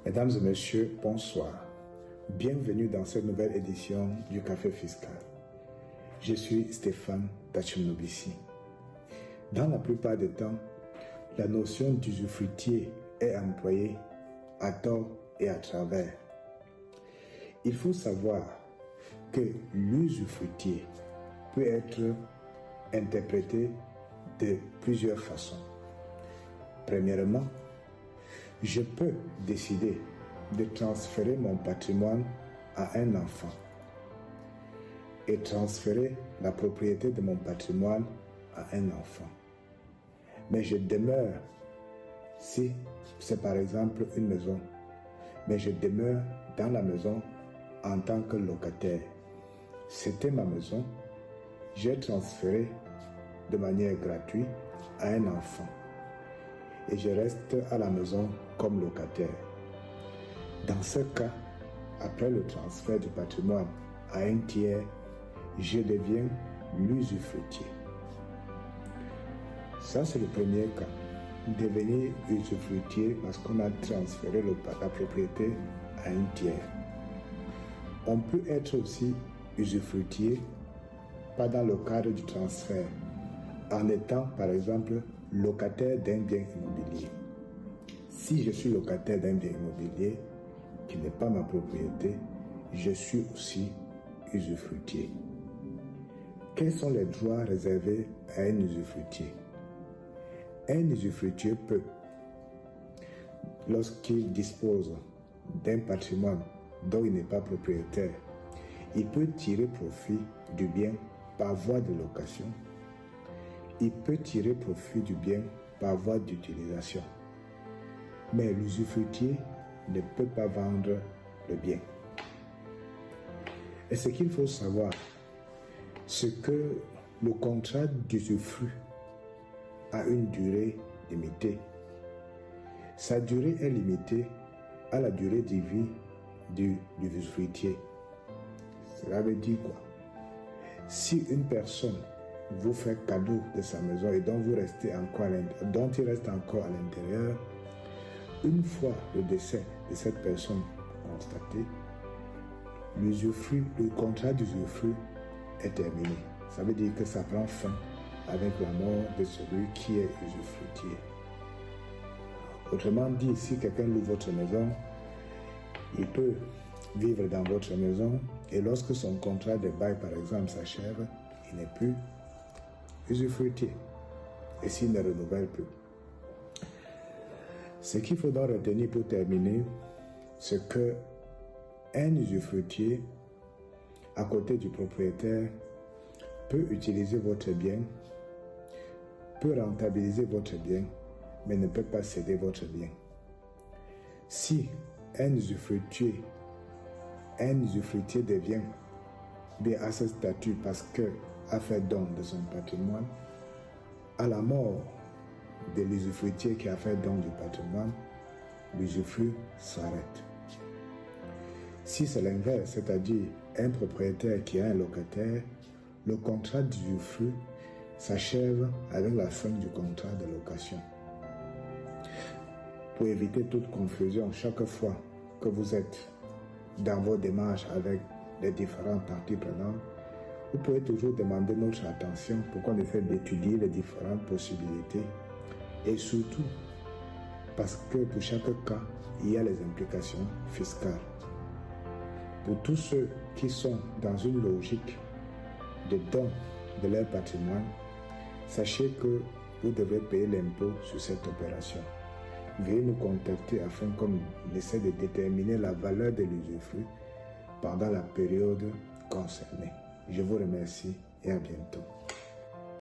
Mesdames et messieurs, bonsoir. Bienvenue dans cette nouvelle édition du Café Fiscal. Je suis Stéphane Tachimnobissi. Dans la plupart des temps, la notion d'usufruitier est employée à tort et à travers. Il faut savoir que l'usufruitier peut être interprété de plusieurs façons. Premièrement, je peux décider de transférer mon patrimoine à un enfant et transférer la propriété de mon patrimoine à un enfant. Mais je demeure, si c'est par exemple une maison, mais je demeure dans la maison en tant que locataire. C'était ma maison, j'ai transféré de manière gratuite à un enfant et je reste à la maison comme locataire. Dans ce cas, après le transfert du patrimoine à un tiers, je deviens l'usufruitier. Ça, c'est le premier cas. Devenir usufruitier parce qu'on a transféré la propriété à un tiers. On peut être aussi usufruitier, pas dans le cadre du transfert, en étant par exemple locataire d'un bien immobilier. Si je suis locataire d'un bien immobilier qui n'est pas ma propriété, je suis aussi usufruitier. Quels sont les droits réservés à un usufruitier? Un usufruitier peut, lorsqu'il dispose d'un patrimoine dont il n'est pas propriétaire, il peut tirer profit du bien par voie de location. Il peut tirer profit du bien par voie d'utilisation. Mais l'usufruitier ne peut pas vendre le bien. Et ce qu'il faut savoir, c'est que le contrat d'usufruit a une durée limitée. Sa durée est limitée à la durée de vie de l'usufruitier. Cela veut dire quoi? Si une personne vous fait cadeau de sa maison et dont il reste encore à l'intérieur, une fois le décès de cette personne constaté, le contrat d'usufruit est terminé. Ça veut dire que ça prend fin avec la mort de celui qui est usufruitier. Autrement dit, si quelqu'un loue votre maison, il peut vivre dans votre maison et lorsque son contrat de bail, par exemple, s'achève, il n'est plus usufruitier et s'il ne renouvelle plus. Ce qu'il faut donc retenir pour terminer, c'est que un usufruitier, à côté du propriétaire, peut utiliser votre bien, peut rentabiliser votre bien, mais ne peut pas céder votre bien. Si un usufruitier devient bien à ce statut parce qu'il a fait don de son patrimoine, à la mort de l'usufruitier qui a fait don du patrimoine, l'usufruit s'arrête. Si c'est l'inverse, c'est-à-dire un propriétaire qui a un locataire, le contrat d'usufruit s'achève avec la fin du contrat de location. Pour éviter toute confusion, chaque fois que vous êtes dans vos démarches avec les différentes parties prenantes, vous pouvez toujours demander notre attention pour qu'on essaie d'étudier les différentes possibilités et surtout parce que pour chaque cas, il y a les implications fiscales. Pour tous ceux qui sont dans une logique de don de leur patrimoine, sachez que vous devez payer l'impôt sur cette opération. Veuillez nous contacter afin qu'on essaie de déterminer la valeur de l'usufruit pendant la période concernée. Je vous remercie et à bientôt.